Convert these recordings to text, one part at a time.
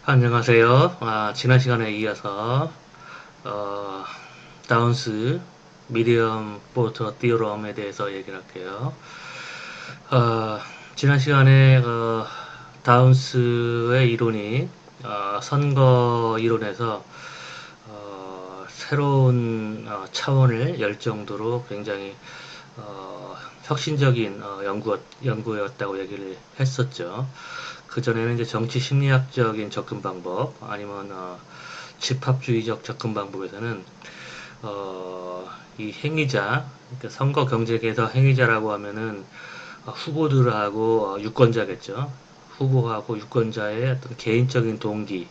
안녕하세요. 지난 시간에 이어서 어, 다운스 미디엄 포터 디어럼에 대해서 얘기를 할게요. 어, 지난 시간에 다운스의 이론이 선거 이론에서 새로운 차원을 열 정도로 굉장히 혁신적인 연구였다고 얘기를 했었죠. 그전에는 이제 정치 심리학적인 접근 방법, 아니면 집합주의적 접근 방법에서는 이 행위자, 그러니까 선거 경쟁에서 행위자라고 하면은 후보들하고 유권자겠죠. 후보하고 유권자의 어떤 개인적인 동기,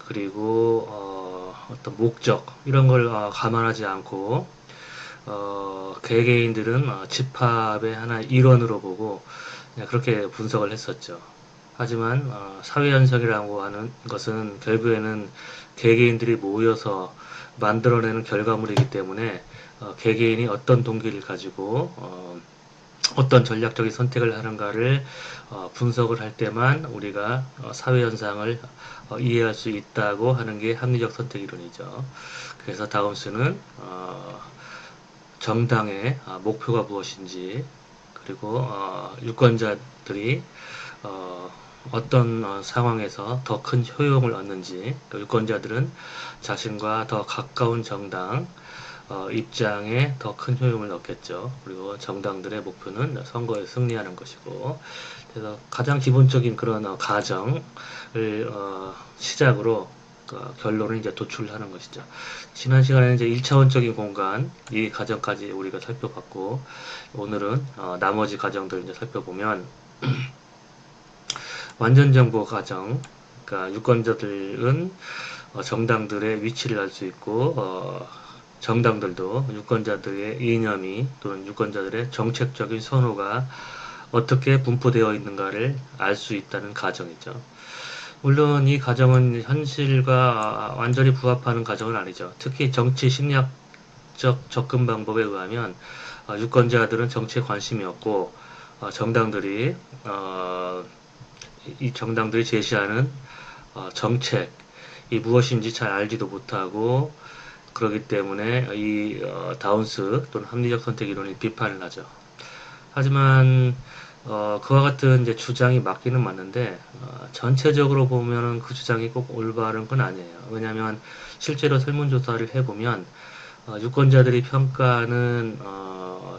그리고 어떤 목적 이런 걸 감안하지 않고 개개인들은 집합의 하나의 일원으로 보고 그냥 그렇게 분석을 했었죠. 하지만 사회현상이라고 하는 것은 결국에는 개개인들이 모여서 만들어내는 결과물이기 때문에 개개인이 어떤 동기를 가지고 어떤 전략적인 선택을 하는가를 분석을 할 때만 우리가 사회현상을 이해할 수 있다고 하는 게 합리적 선택 이론이죠. 그래서 다음수는 정당의 목표가 무엇인지, 그리고 유권자들이 어, 어떤 상황에서 더 큰 효용을 얻는지, 그 유권자들은 자신과 더 가까운 정당 입장에 더 큰 효용을 얻겠죠. 그리고 정당들의 목표는 선거에 승리하는 것이고, 그래서 가장 기본적인 그런 가정을 시작으로 결론을 이제 도출하는 것이죠. 지난 시간에는 이제 1차원적인 공간, 이 과정까지 우리가 살펴봤고, 오늘은 나머지 과정들을 이제 살펴보면, 완전 정보 과정, 그러니까 유권자들은 정당들의 위치를 알 수 있고, 정당들도 유권자들의 이념이 또는 유권자들의 정책적인 선호가 어떻게 분포되어 있는가를 알 수 있다는 가정이죠. 물론 이 가정은 현실과 완전히 부합하는 가정은 아니죠. 특히 정치 심리학적 접근 방법에 의하면 유권자들은 정치에 관심이 없고 정당들이 이 정당들이 제시하는 정책이 무엇인지 잘 알지도 못하고 그렇기 때문에 이 다운스 또는 합리적 선택 이론이 비판을 하죠. 하지만 그와 같은 이제 주장이 맞기는 맞는데 전체적으로 보면은 그 주장이 꼭 올바른 건 아니에요. 왜냐하면 실제로 설문조사를 해보면 유권자들이 평가하는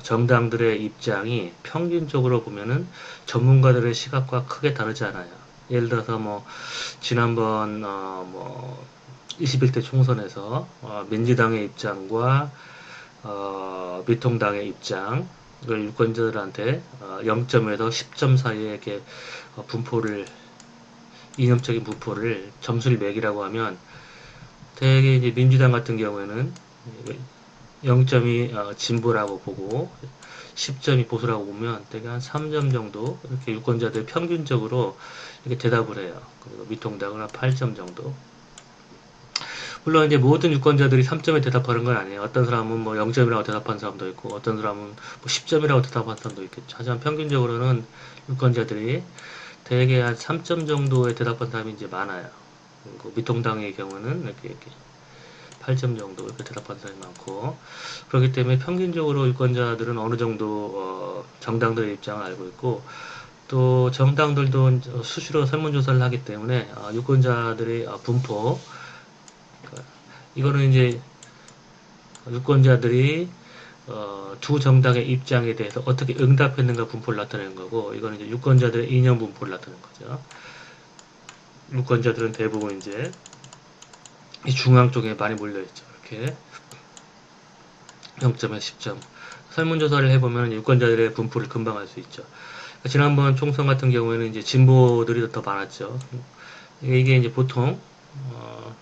정당들의 입장이 평균적으로 보면은 전문가들의 시각과 크게 다르지 않아요. 예를 들어서 뭐 지난번 뭐 21대 총선에서 민주당의 입장과 미통당의 입장을 유권자들한테 0점에서 10점 사이에 이렇게 분포를 이념적인 분포를 점수를 매기라고 하면 대개 이제 민주당 같은 경우에는 0점이 진보라고 보고 10점이 보수라고 보면 대개 한 3점 정도 이렇게 유권자들 평균적으로 이렇게 대답을 해요. 그리고 미통당은 한 8점 정도. 물론 이제 모든 유권자들이 3점에 대답하는 건 아니에요. 어떤 사람은 뭐 0점이라고 대답한 사람도 있고 어떤 사람은 뭐 10점이라고 대답한 사람도 있겠죠. 하지만 평균적으로는 유권자들이 대개 한 3점 정도에 대답한 사람이 이제 많아요. 그리고 미통당의 경우는 이렇게 8점 정도 이렇게 대답한 사람이 많고 그렇기 때문에 평균적으로 유권자들은 어느 정도 정당들의 입장을 알고 있고 또 정당들도 수시로 설문조사를 하기 때문에 유권자들의 분포 이거는 이제 유권자들이 두 정당의 입장에 대해서 어떻게 응답했는가 분포를 나타내는 거고 이거는 이제 유권자들의 이념 분포를 나타내는 거죠. 유권자들은 대부분 이제 이 중앙 쪽에 많이 몰려 있죠. 이렇게 0점에서 10점. 설문조사를 해보면 유권자들의 분포를 금방 알 수 있죠. 지난번 총선 같은 경우에는 이제 진보들이 더 많았죠. 이게 이제 보통 어,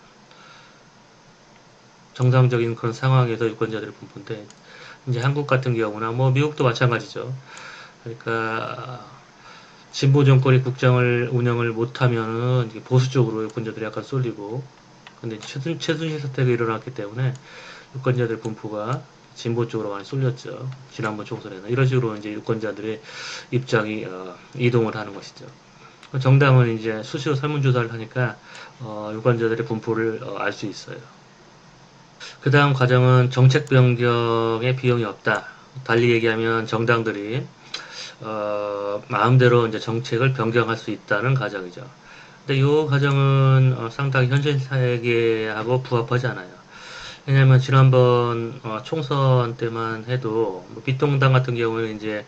정상적인 그런 상황에서 유권자들의 분포인데 이제 한국 같은 경우나 뭐 미국도 마찬가지죠. 그러니까 진보 정권이 국정을 운영을 못하면은 보수 쪽으로 유권자들이 약간 쏠리고 근데 최순실 사태가 일어났기 때문에 유권자들 분포가 진보 쪽으로 많이 쏠렸죠. 지난번 총선에는 이런 식으로 이제 유권자들의 입장이 이동을 하는 것이죠. 정당은 이제 수시로 설문조사를 하니까 유권자들의 분포를 알 수 있어요. 그 다음 과정은 정책 변경에 비용이 없다. 달리 얘기하면 정당들이 마음대로 이제 정책을 변경할 수 있다는 가정이죠. 근데 이 가정은 상당히 현실 세계하고 부합하지 않아요. 왜냐하면 지난번 총선 때만 해도 뭐 비통당 같은 경우는 이제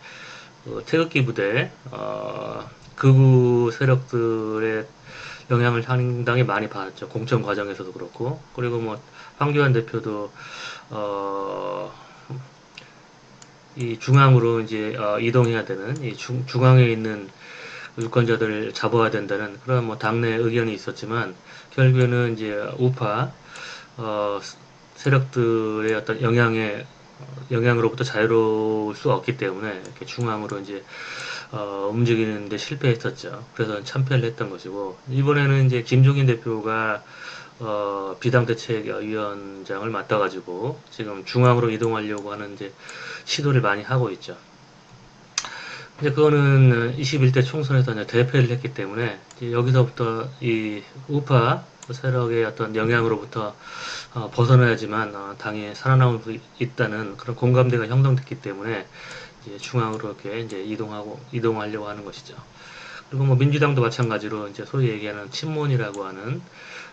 태극기 부대 극우 세력들의 영향을 상당히 많이 받았죠. 공천 과정에서도 그렇고 그리고 뭐 황교안 대표도 어, 이 중앙으로 이제 이동해야 되는 이 중앙에 있는 유권자들을 잡아야 된다는 그런 뭐 당내 의견이 있었지만 결국에는 이제 우파 어, 세력들의 어떤 영향으로부터 자유로울 수 없기 때문에 이렇게 중앙으로 이제 움직이는데 실패했었죠. 그래서 참패를 했던 것이고 이번에는 이제 김종인 대표가 비당대책위원장을 맡아가지고 지금 중앙으로 이동하려고 하는 이제 시도를 많이 하고 있죠. 이제 그거는 21대 총선에서 이제 대패를 했기 때문에 이제 여기서부터 이 우파 세력의 어떤 영향으로부터 벗어나야지만 당이 살아남을 수 있다는 그런 공감대가 형성됐기 때문에 이제 중앙으로 이렇게 이제 이동하려고 하는 것이죠. 그리고 뭐 민주당도 마찬가지로 이제 소위 얘기하는 친문이라고 하는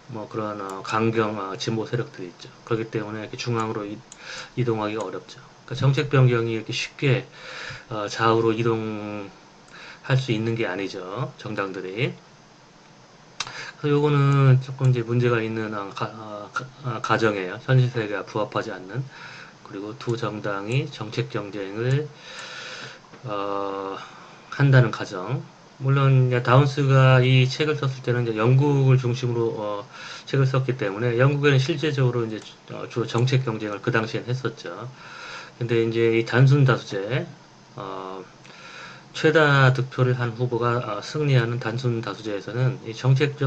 뭐 그런 강경 진보 세력들이 있죠. 그렇기 때문에 이렇게 중앙으로 이동하기가 어렵죠. 그러니까 정책 변경이 이렇게 쉽게 좌우로 이동할 수 있는 게 아니죠. 정당들이. 그래서 요거는 조금 이제 문제가 있는 가정이에요. 현실 세계가 부합하지 않는. 그리고 두 정당이 정책 경쟁을 한다는 가정. 물론 다운스가 이 책을 썼을 때는 이제 영국을 중심으로 책을 썼기 때문에 영국에는 실제적으로 이제 주로 정책 경쟁을 그 당시엔 했었죠. 근데 이제 이 단순 다수제 최다 득표를 한 후보가 승리하는 단순 다수제에서는 이 정책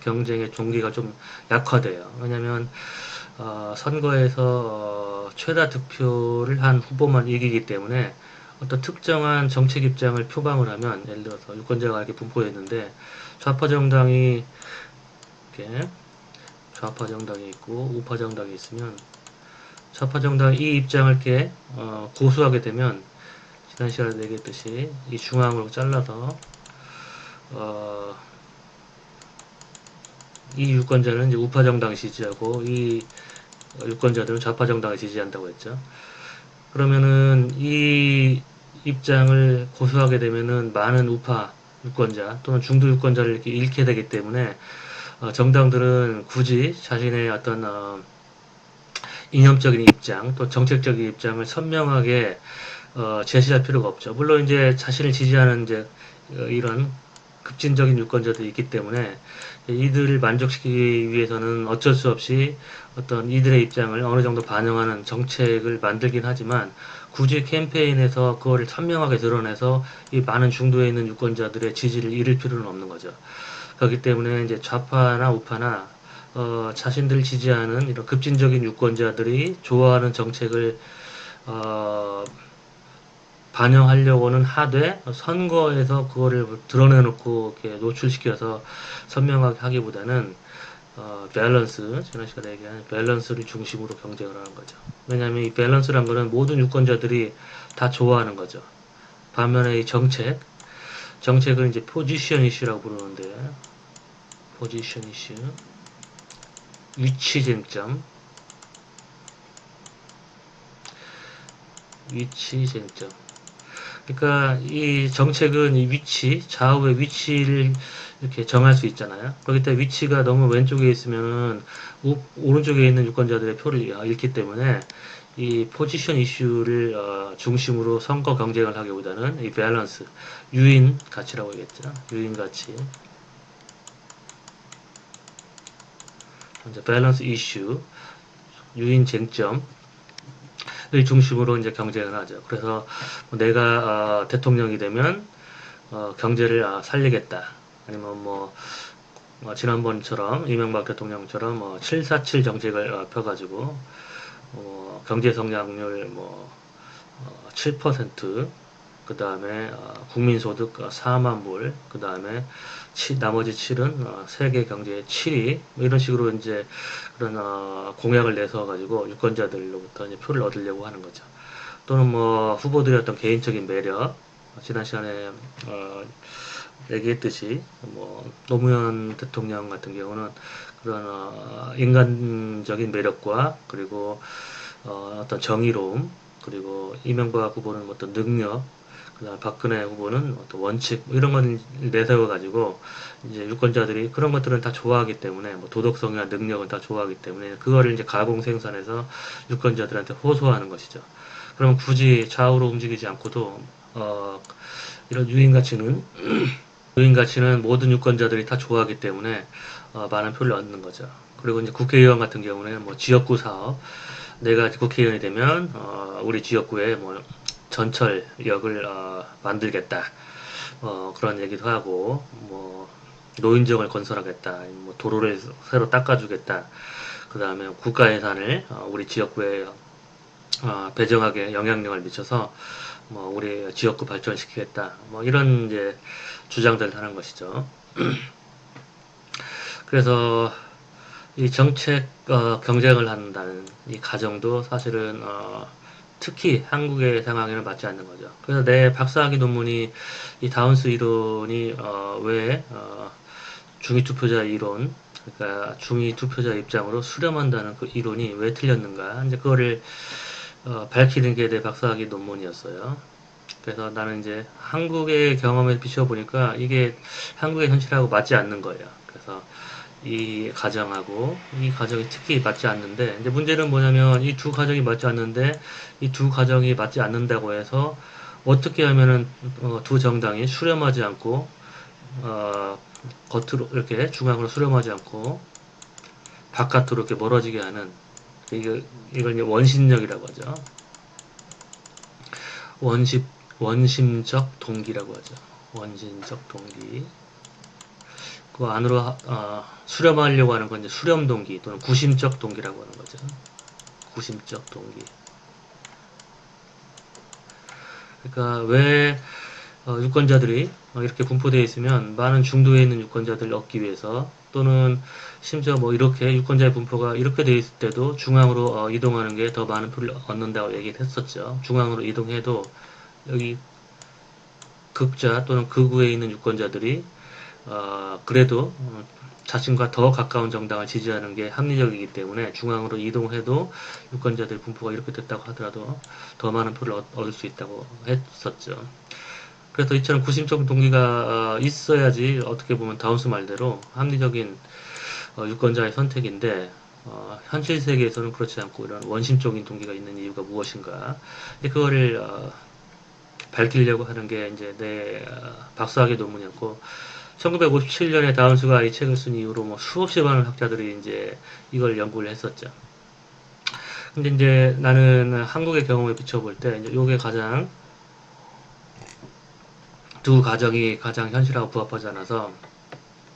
경쟁의 종기가 좀 약화돼요. 왜냐하면 선거에서 최다 득표를 한 후보만 이기기 때문에 어떤 특정한 정책 입장을 표방을 하면 예를 들어서 유권자가 이렇게 분포했는데 좌파 정당이 이렇게 좌파 정당이 있고 우파 정당이 있으면 좌파 정당이 이 입장을 이렇게 고수하게 되면 지난 시간에 얘기했듯이 이 중앙으로 잘라서 어, 이 유권자는 이제 우파 정당을 지지하고 이 유권자들은 좌파 정당을 지지한다고 했죠. 그러면은 이 입장을 고수하게 되면은 많은 우파 유권자 또는 중도 유권자를 이렇게 잃게 되기 때문에 정당들은 굳이 자신의 어떤 이념적인 입장 또 정책적인 입장을 선명하게 제시할 필요가 없죠. 물론 이제 자신을 지지하는 이제 이런 급진적인 유권자들이 있기 때문에 이들을 만족시키기 위해서는 어쩔 수 없이 어떤 이들의 입장을 어느 정도 반영하는 정책을 만들긴 하지만 굳이 캠페인에서 그거를 선명하게 드러내서 이 많은 중도에 있는 유권자들의 지지를 잃을 필요는 없는 거죠. 그렇기 때문에 이제 좌파나 우파나 자신들 지지하는 이런 급진적인 유권자들이 좋아하는 정책을 어, 반영하려고는 하되 선거에서 그거를 드러내놓고 이렇게 노출시켜서 선명하게 하기보다는 밸런스 지난 시간에 얘기한 밸런스를 중심으로 경쟁을 하는 거죠. 왜냐하면 이 밸런스란 거는 모든 유권자들이 다 좋아하는 거죠. 반면에 이 정책을 이제 포지션 이슈라고 부르는데 포지션 이슈 위치 쟁점 위치 쟁점 그러니까 이 정책은 이 위치, 좌우의 위치를 이렇게 정할 수 있잖아요. 그렇기 때문에 위치가 너무 왼쪽에 있으면은 오른쪽에 있는 유권자들의 표를 잃기 때문에 이 포지션 이슈를 중심으로 선거 경쟁을 하기보다는 이 밸런스, 유인 가치라고 하겠죠. 유인 가치. 이제 밸런스 이슈, 유인 쟁점, 을 중심으로 이제 경쟁을 하죠. 그래서 내가 대통령이 되면 경제를 살리겠다. 아니면 뭐 지난번처럼 이명박 대통령처럼 747 정책을 펴가지고 경제 성장률 7% 그 다음에 국민소득 4만 불, 그 다음에 나머지 7은 세계 경제의 7위 뭐 이런 식으로 이제 그런 공약을 내서 가지고 유권자들로부터 이제 표를 얻으려고 하는 거죠. 또는 뭐 후보들의 어떤 개인적인 매력, 지난 시간에 얘기했듯이 뭐 노무현 대통령 같은 경우는 그런 인간적인 매력과 그리고 어떤 정의로움, 그리고 이명박 후보는 어떤 능력, 그다음 박근혜 후보는 어떤 원칙 뭐 이런 걸 내세워 가지고 이제 유권자들이 그런 것들은 다 좋아하기 때문에 뭐 도덕성이나 능력은 다 좋아하기 때문에 그거를 이제 가공 생산해서 유권자들한테 호소하는 것이죠. 그럼 굳이 좌우로 움직이지 않고도 이런 유인 가치는 모든 유권자들이 다 좋아하기 때문에 많은 표를 얻는 거죠. 그리고 이제 국회의원 같은 경우는 뭐 지역구 사업, 내가 국회의원이 되면 우리 지역구에 뭐 전철역을 만들겠다. 그런 얘기도 하고 뭐 노인정을 건설하겠다. 뭐 도로를 새로 닦아주겠다. 그 다음에 국가 예산을 우리 지역구에 배정하게 영향력을 미쳐서 뭐 우리 지역구 발전시키겠다. 뭐 이런 이제 주장들을 하는 것이죠. 그래서 이 정책 경쟁을 한다는 이 가정도 사실은 특히 한국의 상황에는 맞지 않는 거죠. 그래서 내 박사학위 논문이 이 다운스 이론이 왜 중위 투표자 이론, 그러니까 중위 투표자 입장으로 수렴한다는 그 이론이 왜 틀렸는가, 이제 그거를 밝히는 게 내 박사학위 논문이었어요. 그래서 나는 이제 한국의 경험에 비춰보니까 이게 한국의 현실하고 맞지 않는 거예요. 그래서 이 가정하고 이 가정이 특히 맞지 않는데, 이제 문제는 뭐냐면 이 두 가정이 맞지 않는데 이 두 가정이 맞지 않는다고 해서 어떻게 하면은 두 정당이 수렴하지 않고 어, 겉으로 이렇게 중앙으로 수렴하지 않고 바깥으로 이렇게 멀어지게 하는, 이걸 이제 원심력이라고 하죠. 원심 원심적 동기라고 하죠. 원심적 동기. 그 안으로 수렴하려고 하는 건 이제 수렴 동기 또는 구심적 동기라고 하는 거죠. 구심적 동기. 그러니까 왜 유권자들이 이렇게 분포되어 있으면 많은 중도에 있는 유권자들을 얻기 위해서, 또는 심지어 뭐 이렇게 유권자의 분포가 이렇게 되어 있을 때도 중앙으로 이동하는 게 더 많은 표를 얻는다고 얘기를 했었죠. 중앙으로 이동해도 여기 극좌 또는 극우에 있는 유권자들이 그래도 자신과 더 가까운 정당을 지지하는 게 합리적이기 때문에 중앙으로 이동해도 유권자들 분포가 이렇게 됐다고 하더라도 더 많은 표를 얻을 수 있다고 했었죠. 그래서 이처럼 구심적 동기가 있어야지 어떻게 보면 다운스 말대로 합리적인 유권자의 선택인데, 현실 세계에서는 그렇지 않고 이런 원심적인 동기가 있는 이유가 무엇인가, 그거를 밝히려고 하는 게 이제 내 박사학위 논문이었고, 1957년에 다운스가 이 책을 쓴 이후로 뭐 수없이 많은 학자들이 이제 이걸 연구를 했었죠. 근데 이제 나는 한국의 경험에 비춰볼 때 이제 요게 가장 두 가정이 가장 현실하고 부합하지 않아서,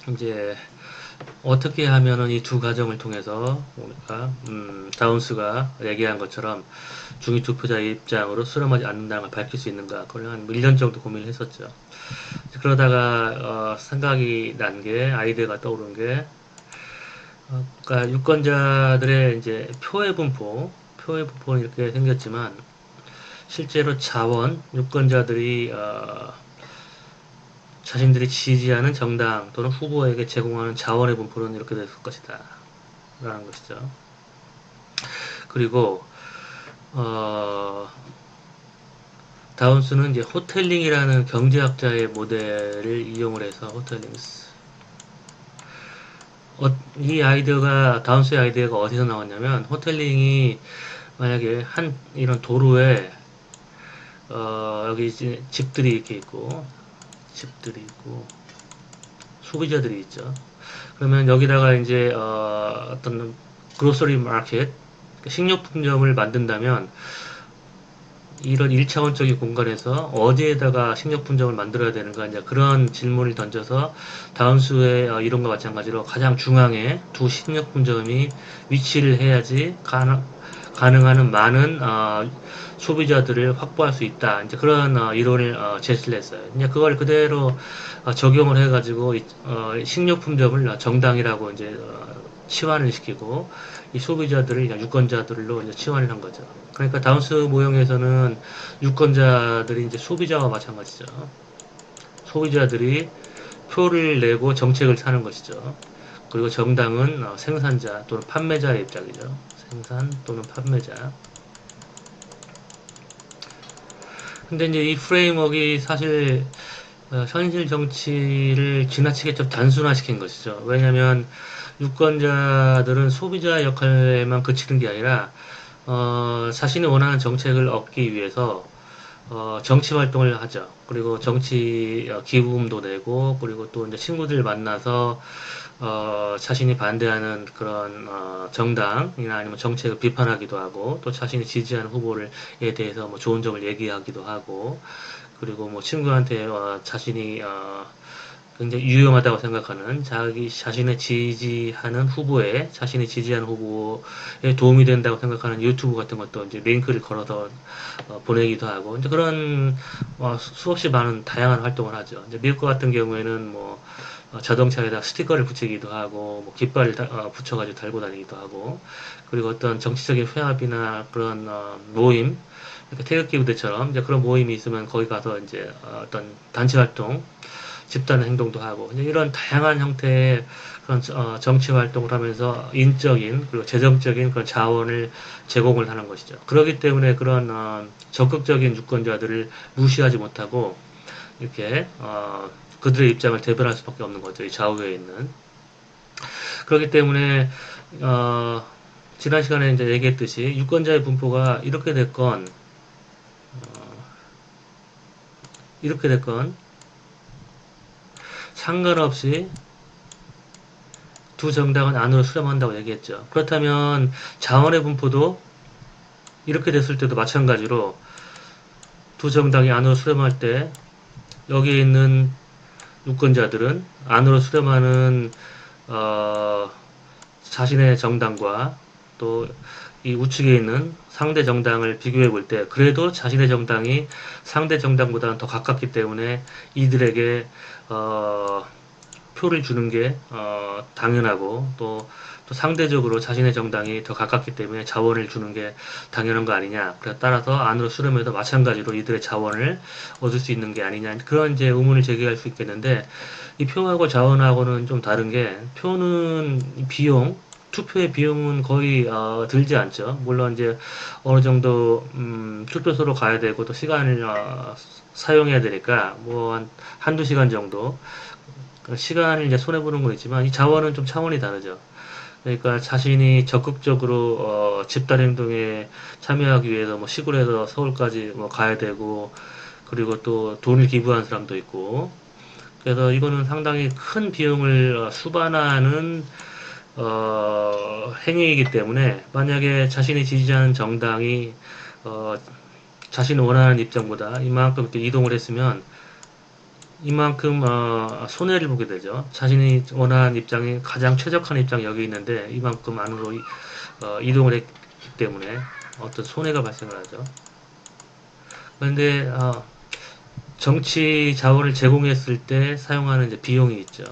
이제 어떻게 하면은 이 두 가정을 통해서 우리가 다운스가 얘기한 것처럼 중위 투표자의 입장으로 수렴하지 않는다는 걸 밝힐 수 있는가, 그걸 한 1년 정도 고민을 했었죠. 그러다가 생각이 난 게, 아이디어가 떠오른 게, 그러니까 유권자들의 이제 표의 분포는 이렇게 생겼지만 실제로 유권자들이 자신들이 지지하는 정당 또는 후보에게 제공하는 자원의 분포는 이렇게 됐을 것이다 라는 것이죠. 그리고 다운스는 이제 호텔링이라는 경제학자의 모델을 이용을 해서, 이 아이디어가, 다운스의 아이디어가 어디서 나왔냐면, 호텔링이 만약에 이런 도로에 여기 이제 집들이 있고 소비자들이 있죠. 그러면 여기다가 이제 어떤 그로서리 마켓, 식료품점을 만든다면 이런 1차원적인 공간에서 어디에다가 식료품점을 만들어야 되는가, 이제 그런 질문을 던져서 다운스의 이론과 마찬가지로 가장 중앙에 두 식료품점이 위치를 해야지 가능한 한 많은 소비자들을 확보할 수 있다. 이제 그런 이론을 제시를 했어요. 이제 그걸 그대로 적용을 해가지고 식료품점을 정당이라고 이제 치환을 시키고 이 소비자들을 유권자들로 이제 치환을 한 거죠. 그러니까 다운스 모형에서는 유권자들이 이제 소비자와 마찬가지죠. 소비자들이 표를 내고 정책을 사는 것이죠. 그리고 정당은 생산자 또는 판매자의 입장이죠. 생산 또는 판매자. 근데 이제 이 프레임워크가 사실 현실 정치를 지나치게 좀 단순화시킨 것이죠. 왜냐하면 유권자들은 소비자 역할에만 그치는 게 아니라 자신이 원하는 정책을 얻기 위해서 정치 활동을 하죠. 그리고 정치 기부금도 내고, 그리고 또 이제 친구들 만나서 자신이 반대하는 그런 정당이나 아니면 정책을 비판하기도 하고, 또 자신이 지지하는 후보에 대해서 뭐 좋은 점을 얘기하기도 하고, 그리고 뭐 친구한테 자신이 굉장히 유용하다고 생각하는 자신의 지지하는 후보에 자신이 지지하는 후보에 도움이 된다고 생각하는 유튜브 같은 것도 이제 링크를 걸어서 보내기도 하고 이제 그런 수없이 많은 다양한 활동을 하죠. 이제 미국 같은 경우에는 뭐 자동차에다 스티커를 붙이기도 하고 뭐 깃발을 붙여가지고 달고 다니기도 하고 그리고 어떤 정치적인 회합이나 그런 모임 이렇게 태극기 부대처럼 이제 그런 모임이 있으면 거기 가서 이제 어떤 단체 활동 집단 행동도 하고 이런 다양한 형태의 그런 정치 활동을 하면서 인적인 그리고 재정적인 그런 자원을 제공을 하는 것이죠. 그렇기 때문에 그런 적극적인 유권자들을 무시하지 못하고 이렇게 그들의 입장을 대변할 수밖에 없는 거죠. 이 좌우에 있는. 그렇기 때문에 지난 시간에 이제 얘기했듯이 유권자의 분포가 이렇게 됐건 상관없이 두 정당은 안으로 수렴한다고 얘기했죠. 그렇다면 자원의 분포도 이렇게 됐을 때도 마찬가지로 두 정당이 안으로 수렴할 때 여기에 있는 유권자들은 안으로 수렴하는 자신의 정당과 또 이 우측에 있는 상대 정당을 비교해 볼 때 그래도 자신의 정당이 상대 정당보다는 더 가깝기 때문에 이들에게 표를 주는 게 당연하고 또 상대적으로 자신의 정당이 더 가깝기 때문에 자원을 주는 게 당연한 거 아니냐. 따라서 안으로 수렴해도 마찬가지로 이들의 자원을 얻을 수 있는 게 아니냐. 그런 이제 의문을 제기할 수 있겠는데 이 표하고 자원하고는 좀 다른 게 표는 비용 투표의 비용은 거의 들지 않죠. 물론 이제 어느 정도 투표소로 가야 되고 또 시간을 사용해야 되니까 뭐 한두 시간 정도 시간을 이제 손해보는 건 있지만 이 자원은 좀 차원이 다르죠. 그러니까 자신이 적극적으로 집단 행동에 참여하기 위해서 뭐 시골에서 서울까지 뭐 가야 되고 그리고 또 돈을 기부한 사람도 있고 그래서 이거는 상당히 큰 비용을 수반하는 행위이기 때문에 만약에 자신이 지지하는 정당이 자신이 원하는 입장보다 이만큼 이렇게 이동을 했으면 이만큼 손해를 보게 되죠. 자신이 원하는 입장이 가장 최적화한 입장이 여기 있는데 이만큼 안으로 이동을 했기 때문에 어떤 손해가 발생을 하죠. 그런데 정치 자원을 제공했을 때 사용하는 이제 비용이 있죠.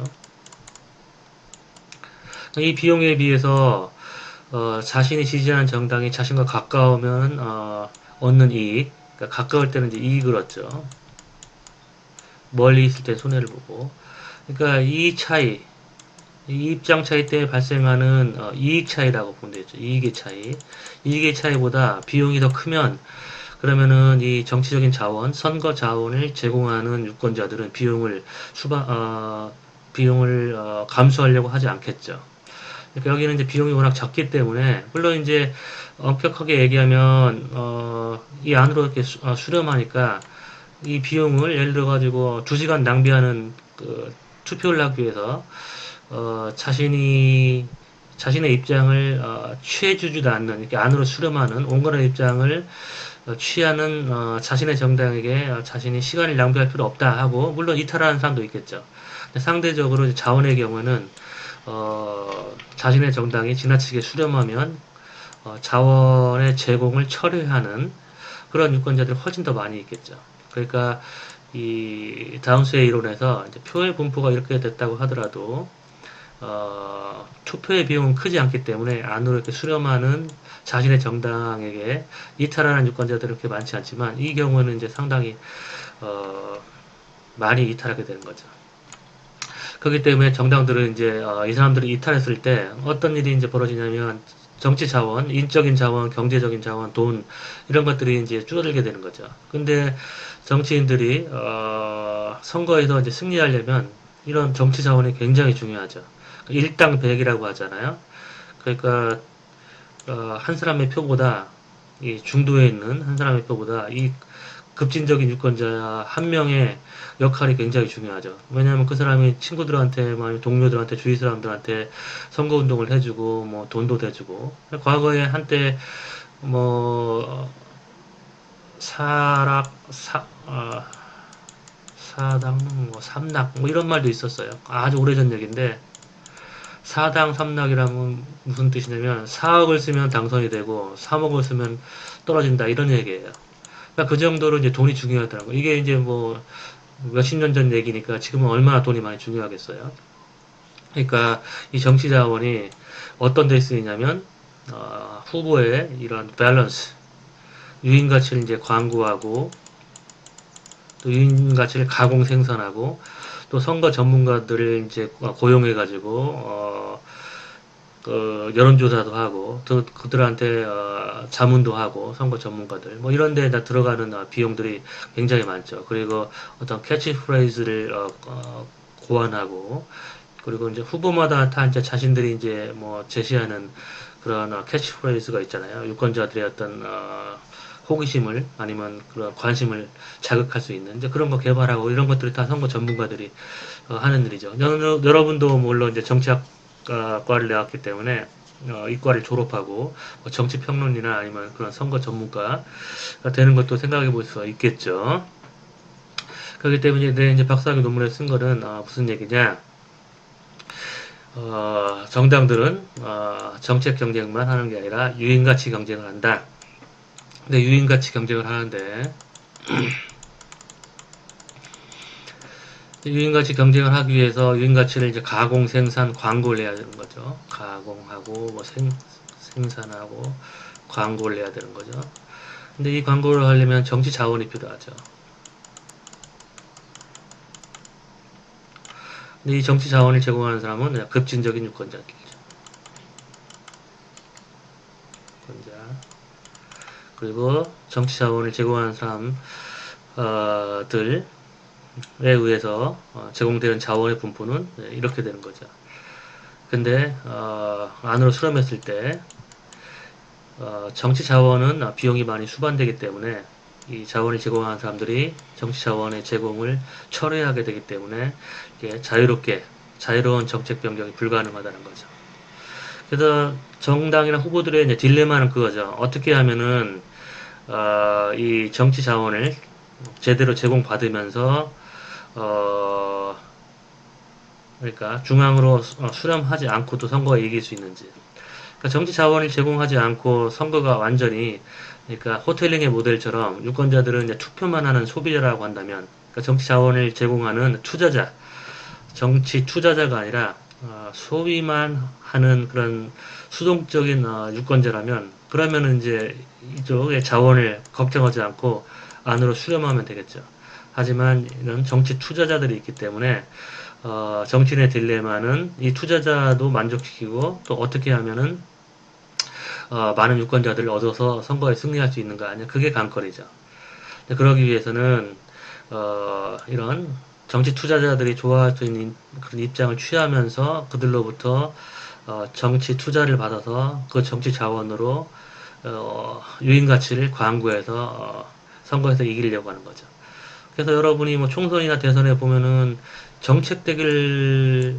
이 비용에 비해서 자신이 지지하는 정당이 자신과 가까우면 얻는 이익, 그러니까 가까울 때는 이제 이익을 얻죠. 멀리 있을 때 손해를 보고. 그러니까 이 차이, 이 입장 차이 때문에 발생하는 이익 차이라고 보면 되죠. 이익의 차이. 이익의 차이보다 비용이 더 크면 그러면은 이 정치적인 자원, 선거 자원을 제공하는 유권자들은 비용을 감수하려고 하지 않겠죠. 그러니까 여기는 이제 비용이 워낙 작기 때문에 물론 이제 엄격하게 얘기하면 이 안으로 이렇게 수렴하니까 이 비용을 예를 들어 가지고 2시간 낭비하는 그 투표를 하기 위해서 자신의 입장을 취해주지도 않는 이렇게 안으로 수렴하는 온건한 입장을 취하는 자신의 정당에게 자신이 시간을 낭비할 필요 없다 하고 물론 이탈하는 사람도 있겠죠. 근데 상대적으로 자원의 경우는 자신의 정당이 지나치게 수렴하면 자원의 제공을 철회하는 그런 유권자들이 훨씬 더 많이 있겠죠. 그러니까 이 다운스의 이론에서 이제 표의 분포가 이렇게 됐다고 하더라도 투표의 비용은 크지 않기 때문에 안으로 이렇게 수렴하는 자신의 정당에게 이탈하는 유권자들은 그렇게 많지 않지만 이 경우는 이제 상당히 어, 많이 이탈하게 되는 거죠. 그렇기 때문에 정당들은 이제 이 사람들이 이탈했을 때 어떤 일이 이제 벌어지냐면 정치 자원, 인적인 자원, 경제적인 자원, 돈 이런 것들이 이제 줄어들게 되는 거죠. 근데 정치인들이 선거에서 이제 승리하려면 이런 정치 자원이 굉장히 중요하죠. 일당백이라고 하잖아요. 그러니까 한 사람의 표보다 이 중도에 있는 한 사람의 표보다 이 급진적인 유권자 한 명의 역할이 굉장히 중요하죠. 왜냐하면 그 사람이 친구들한테, 동료들한테, 주위 사람들한테 선거운동을 해주고, 뭐, 돈도 대주고. 과거에 한때, 뭐, 사당, 뭐, 삼락, 뭐, 이런 말도 있었어요. 아주 오래전 얘기인데, 사당 삼락이라면 무슨 뜻이냐면, 4억을 쓰면 당선이 되고, 3억을 쓰면 떨어진다, 이런 얘기예요. 그러니까 그 정도로 이제 돈이 중요하더라고요. 이게 이제 뭐, 몇십 년 전 얘기니까 지금은 얼마나 돈이 많이 중요하겠어요. 그러니까 이 정치 자원이 어떤 데 쓰이냐면 후보의 이런 밸런스, 유인 가치를 이제 광고하고 또 유인 가치를 가공 생산하고 또 선거 전문가들을 이제 고용해 가지고 그 여론조사도 하고 또 그들한테 자문도 하고 선거 전문가들 뭐 이런 데다 들어가는 비용들이 굉장히 많죠. 그리고 어떤 캐치프레이즈를 고안하고 그리고 이제 후보마다 다 이제 자신들이 이제 뭐 제시하는 그런 캐치프레이즈가 있잖아요. 유권자들의 어떤 호기심을 아니면 그런 관심을 자극할 수 있는 이제 그런 거 개발하고 이런 것들이 다 선거 전문가들이 하는 일이죠. 여러분도 물론 이제 정치학과를 나왔기 때문에 이과를 졸업하고 뭐 정치평론이나 아니면 그런 선거 전문가가 되는 것도 생각해 볼 수가 있겠죠. 그렇기 때문에 내 이제 박사학위 논문에 쓴 거는 무슨 얘기냐? 정당들은 정책 경쟁만 하는 게 아니라 유인가치 경쟁을 한다. 근데 유인가치 경쟁을 하는데 유인가치 경쟁을 하기 위해서 유인가치를 이제 가공, 생산, 광고를 해야 되는 거죠. 가공하고 뭐 생산하고 광고를 해야 되는 거죠. 근데 이 광고를 하려면 정치 자원이 필요하죠. 근데 이 정치 자원을 제공하는 사람은 급진적인 유권자들이죠. 유권자. 그리고 정치 자원을 제공하는 사람들에 의해서 제공되는 자원의 분포는 이렇게 되는 거죠. 근데 안으로 수렴했을 때 정치 자원은 비용이 많이 수반되기 때문에 이 자원을 제공하는 사람들이 정치 자원의 제공을 철회하게 되기 때문에 이게 자유로운 정책 변경이 불가능하다는 거죠. 그래서 정당이나 후보들의 이제 딜레마는 그거죠. 어떻게 하면은 이 정치 자원을 제대로 제공받으면서 그러니까 중앙으로 수렴하지 않고도 선거에 이길 수 있는지. 그러니까 정치 자원을 제공하지 않고 선거가 완전히 그러니까 호텔링의 모델처럼 유권자들은 이제 투표만 하는 소비자라고 한다면 그러니까 정치 자원을 제공하는 투자자, 정치 투자자가 아니라 소비만 하는 그런 수동적인 유권자라면 그러면은 이제 이쪽의 자원을 걱정하지 않고 안으로 수렴하면 되겠죠. 하지만 이런 정치 투자자들이 있기 때문에 정치인의 딜레마는 이 투자자도 만족시키고 또 어떻게 하면은 많은 유권자들을 얻어서 선거에 승리할 수 있는가 아니야 그게 관건이죠. 그러기 위해서는 이런 정치 투자자들이 좋아할 수 있는 그런 입장을 취하면서 그들로부터 정치 투자를 받아서 그 정치 자원으로 유인 가치를 광고해서 선거에서 이기려고 하는 거죠. 그래서 여러분이 뭐 총선이나 대선에 보면은 정책 대결로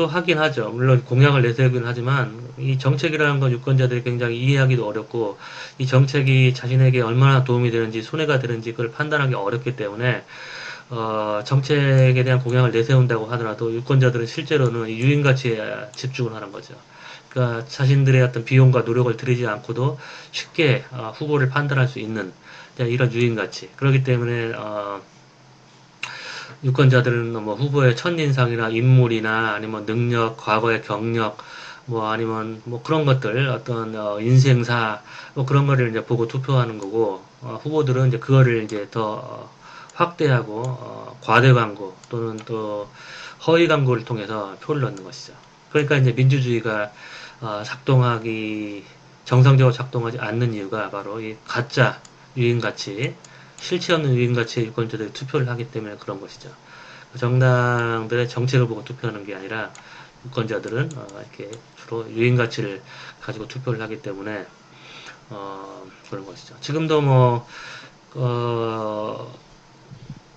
하긴 하죠. 물론 공약을 내세우긴 하지만 이 정책이라는 건 유권자들이 굉장히 이해하기도 어렵고 이 정책이 자신에게 얼마나 도움이 되는지 손해가 되는지 그걸 판단하기 어렵기 때문에 정책에 대한 공약을 내세운다고 하더라도 유권자들은 실제로는 유인 가치에 집중을 하는 거죠. 그러니까 자신들의 어떤 비용과 노력을 들이지 않고도 쉽게 후보를 판단할 수 있는 이런 유인가치. 그렇기 때문에 유권자들은 뭐 후보의 첫인상이나 인물이나 아니면 능력, 과거의 경력, 뭐 아니면 뭐 그런 것들 어떤 인생사 뭐 그런 거를 이제 보고 투표하는 거고 후보들은 이제 그거를 이제 더 확대하고 과대 광고 또는 또 허위 광고를 통해서 표를 넣는 것이죠. 그러니까 이제 민주주의가 작동하기 정상적으로 작동하지 않는 이유가 바로 이 가짜 유인가치, 실체 없는 유인가치의 유권자들이 투표를 하기 때문에 그런 것이죠. 정당들의 정책을 보고 투표하는 게 아니라 유권자들은 이렇게 주로 유인가치를 가지고 투표를 하기 때문에 그런 것이죠. 지금도 뭐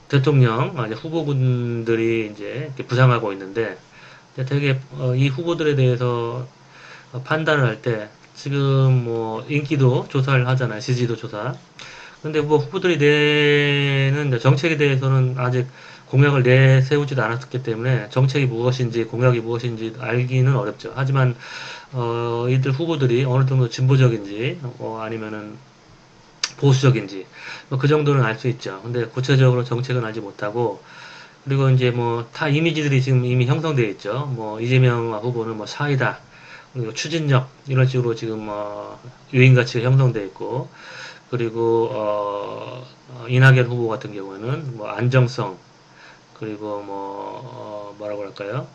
대통령 후보군들이 이제 이렇게 부상하고 있는데 되게 이 후보들에 대해서 판단을 할 때 지금 뭐 인기도 조사를 하잖아요. 지지도 조사. 근데 뭐 후보들이 내는 정책에 대해서는 아직 공약을 내세우지도 않았기 때문에 정책이 무엇인지 공약이 무엇인지 알기는 어렵죠. 하지만 이들 후보들이 어느 정도 진보적인지 아니면은 보수적인지 뭐그 정도는 알 수 있죠. 근데 구체적으로 정책은 알지 못하고 그리고 이제 뭐 타 이미지들이 지금 이미 형성되어 있죠. 뭐 이재명 후보는 뭐 사이다 그리고 추진력 이런 식으로 지금 유인 가치가 형성되어 있고 그리고 이낙연 후보 같은 경우에는 뭐 안정성 그리고 뭐 뭐라고 할까요?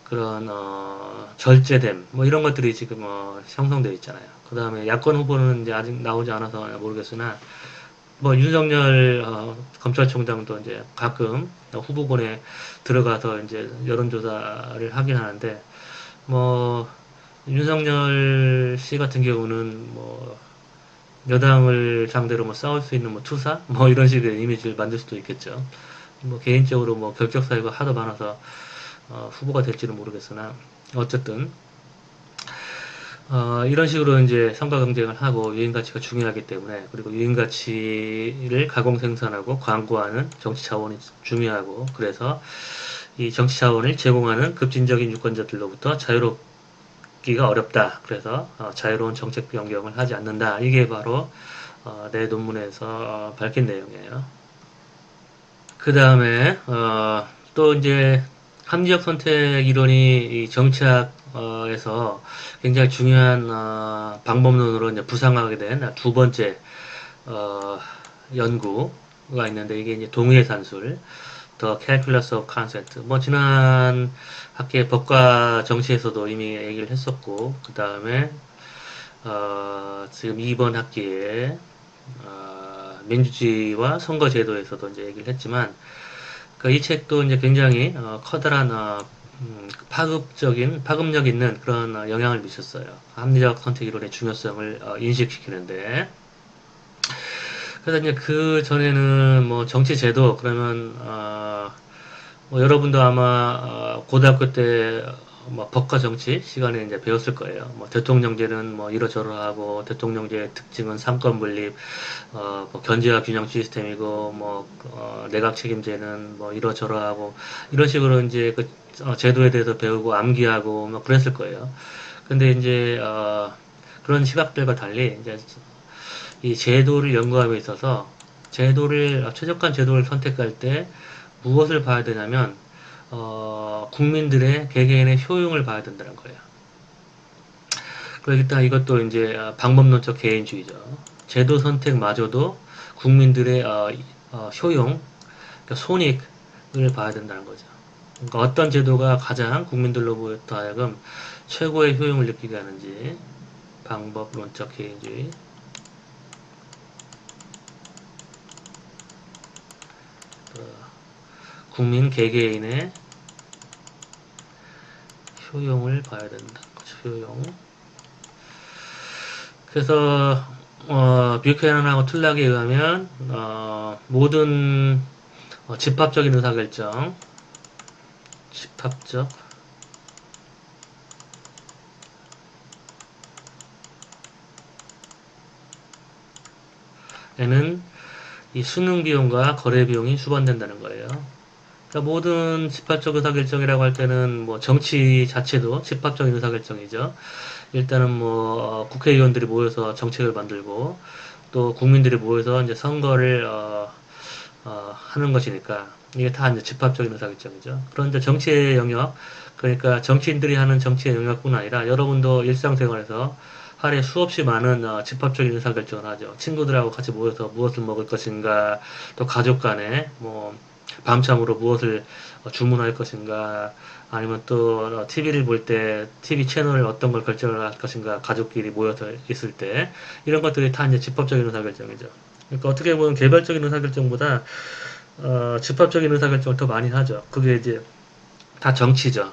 그런 절제됨 뭐 이런 것들이 지금 형성되어 있잖아요. 그 다음에 야권 후보는 이제 아직 나오지 않아서 모르겠으나 뭐 윤석열 검찰총장도 이제 가끔 후보군에 들어가서 이제 여론조사를 하긴 하는데 뭐 윤석열 씨 같은 경우는 뭐 여당을 상대로 뭐 싸울 수 있는 뭐 투사 뭐 이런 식의 이미지를 만들 수도 있겠죠. 뭐 개인적으로 뭐 결격 사유가 하도 많아서 후보가 될지는 모르겠으나 어쨌든 이런 식으로 이제 성과 경쟁을 하고 유행 가치가 중요하기 때문에 그리고 유행 가치를 가공 생산하고 광고하는 정치 자원이 중요하고 그래서 이 정치 자원을 제공하는 급진적인 유권자들로부터 자유롭기가 어렵다. 그래서 자유로운 정책 변경을 하지 않는다. 이게 바로 내 논문에서 밝힌 내용이에요. 그 다음에 또 이제 합리적 선택 이론이 이 정치학에서 굉장히 중요한 방법론으로 이제 부상하게 된 두 번째 어, 연구가 있는데 이게 이제 동의의 산술, The Calculus of Consent. 뭐 지난 학기에 법과 정치에서도 이미 얘기를 했었고 그 다음에 지금 이번 학기에 민주주의와 선거제도에서도 이제 얘기를 했지만 이 책도 이제 굉장히 커다란 파급력 있는 그런 영향을 미쳤어요. 합리적 선택 이론의 중요성을 인식시키는데. 그래서 이제 그 전에는 뭐 정치 제도 그러면 뭐 여러분도 아마 고등학교 때 뭐 법과 정치 시간에 이제 배웠을 거예요. 뭐 대통령제는 뭐 이러저러하고 대통령제의 특징은 삼권 분립, 뭐 견제와 균형 시스템이고 뭐 내각 책임제는 뭐 이러저러하고 이런 식으로 이제 그 제도에 대해서 배우고 암기하고 뭐 그랬을 거예요. 근데 이제 그런 시각들과 달리 이제 이 제도를 연구함에 있어서 최적화한 제도를 선택할 때 무엇을 봐야 되냐면 국민들의 개개인의 효용을 봐야 된다는 거예요. 그렇기 때문에 이것도 이제 방법론적 개인주의죠. 제도 선택마저도 국민들의 효용, 그러니까 손익을 봐야 된다는 거죠. 그러니까 어떤 제도가 가장 국민들로부터 하여금 최고의 효용을 느끼게 하는지 방법론적 개인주의. 국민 개개인의 효용을 봐야 된다는 거죠. 효용. 그래서 뷰캐넌하고 툴락에 의하면 모든 집합적인 의사결정, 집합적 에는 이 수능 비용과 거래 비용이 수반된다는 거예요. 그러니까 모든 집합적 의사결정이라고 할 때는 뭐 정치 자체도 집합적인 의사결정이죠. 일단은 뭐 국회의원들이 모여서 정책을 만들고 또 국민들이 모여서 이제 선거를 하는 것이니까 이게 다 이제 집합적인 의사결정이죠. 그런데 정치의 영역, 그러니까 정치인들이 하는 정치의 영역뿐 아니라 여러분도 일상생활에서 하루에 수없이 많은 집합적인 의사결정을 하죠. 친구들하고 같이 모여서 무엇을 먹을 것인가, 또 가족 간에 뭐 밤참으로 무엇을 주문할 것인가, 아니면 또 TV를 볼 때 TV 채널을 어떤 걸 결정을 할 것인가, 가족끼리 모여서 있을 때 이런 것들이 다 이제 집합적인 의사결정이죠. 그러니까 어떻게 보면 개별적인 의사결정보다 집합적인 의사결정을 더 많이 하죠. 그게 이제 다 정치죠.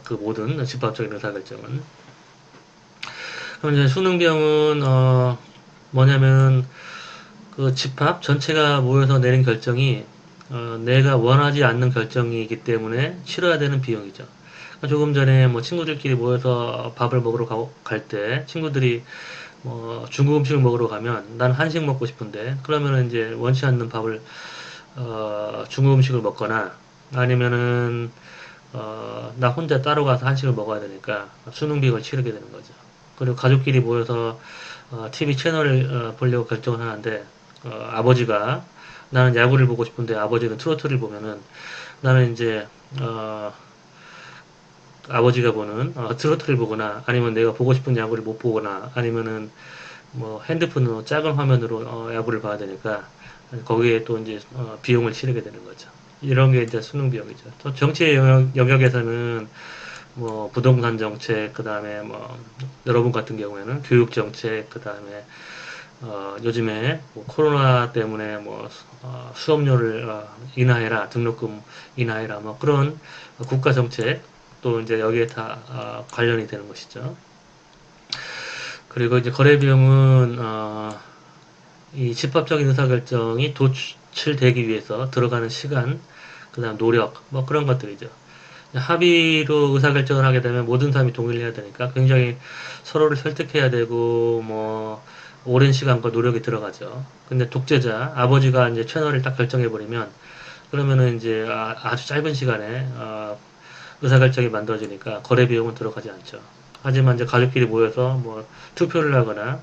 그 모든 집합적인 의사결정은. 그럼 이제 수능병은 뭐냐면 그 집합 전체가 모여서 내린 결정이 내가 원하지 않는 결정이기 때문에 치러야 되는 비용이죠. 그러니까 조금 전에 뭐 친구들끼리 모여서 밥을 먹으러 갈 때 친구들이 뭐 중국 음식을 먹으러 가면 난 한식 먹고 싶은데 그러면은 이제 원치 않는 밥을 중국 음식을 먹거나 아니면은 나 혼자 따로 가서 한식을 먹어야 되니까 수능비용을 치르게 되는 거죠. 그리고 가족끼리 모여서 TV 채널을 보려고 결정을 하는데 아버지가 나는 야구를 보고 싶은데 아버지는 트로트를 보면은 나는 이제 아버지가 보는 트로트를 보거나 아니면 내가 보고 싶은 야구를 못 보거나 아니면은 뭐 핸드폰으로 작은 화면으로 야구를 봐야 되니까 거기에 또 이제 비용을 치르게 되는 거죠. 이런 게 이제 수능 비용이죠. 또 정치의 영역에서는 뭐 부동산 정책, 그 다음에 뭐 여러분 같은 경우에는 교육 정책, 그 다음에 요즘에 뭐 코로나 때문에 뭐 수업료를 인하해라, 등록금 인하해라, 뭐 그런 국가 정책 또 이제 여기에 다 관련이 되는 것이죠. 그리고 이제 거래 비용은 이 집합적인 의사결정이 도출되기 위해서 들어가는 시간, 그다음 노력, 뭐 그런 것들이죠. 합의로 의사결정을 하게 되면 모든 사람이 동의를 해야 되니까 굉장히 서로를 설득해야 되고 뭐 오랜 시간과 노력이 들어가죠. 근데 독재자 아버지가 이제 채널을 딱 결정해 버리면 그러면은 이제 아주 짧은 시간에 의사결정이 만들어지니까 거래 비용은 들어가지 않죠. 하지만 이제 가족끼리 모여서 뭐 투표를 하거나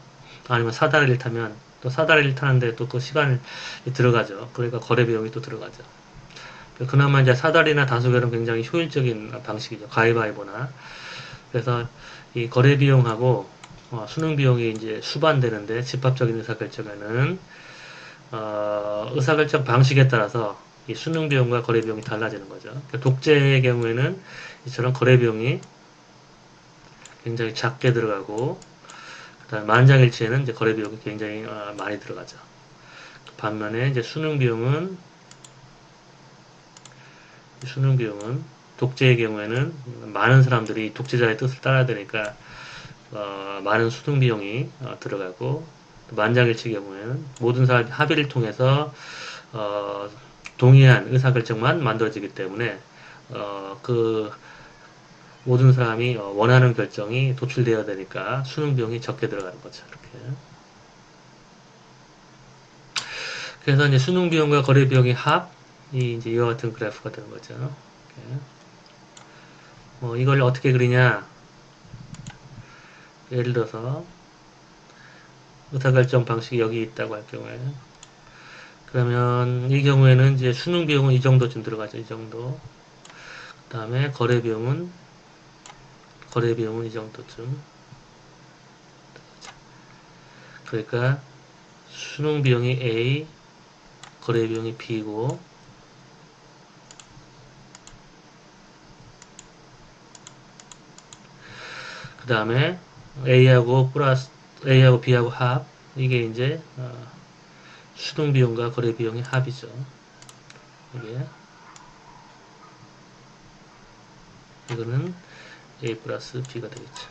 아니면 사다리를 타면 또 사다리를 타는데 또 그 시간이 들어가죠. 그러니까 거래 비용이 또 들어가죠. 그나마 이제 사다리나 다수결은 굉장히 효율적인 방식이죠. 가위바위보나. 그래서 이 거래 비용하고 수능 비용이 이제 수반되는데 집합적인 의사결정에는 의사결정 방식에 따라서 이 수능 비용과 거래 비용이 달라지는 거죠. 그러니까 독재의 경우에는 이처럼 거래 비용이 굉장히 작게 들어가고 그다음 만장일치에는 이제 거래 비용이 굉장히 많이 들어가죠. 반면에 이제 수능 비용은 독재의 경우에는 많은 사람들이 독재자의 뜻을 따라야 되니까 많은 수능 비용이 들어가고 만장일치 경우에는 모든 사람이 합의를 통해서 어, 동의한 의사결정만 만들어지기 때문에 그 모든 사람이 원하는 결정이 도출되어야 되니까 수능 비용이 적게 들어가는 거죠. 이렇게. 그래서 이제 수능 비용과 거래 비용의 합이 이제 이와 같은 그래프가 되는 거죠. 이렇게. 뭐 이걸 어떻게 그리냐? 예를 들어서 의사결정 방식이 여기 있다고 할 경우에 그러면 이 경우에는 이제 수능 비용은 이 정도쯤 들어가죠. 이 정도. 그 다음에 거래 비용은 이 정도쯤. 그러니까 수능 비용이 A, 거래 비용이 B고 그 다음에 A하고 B하고 합 이게 이제 수능 비용과 거래 비용의 합이죠. 이게 이거는 A 플러스 B가 되겠죠.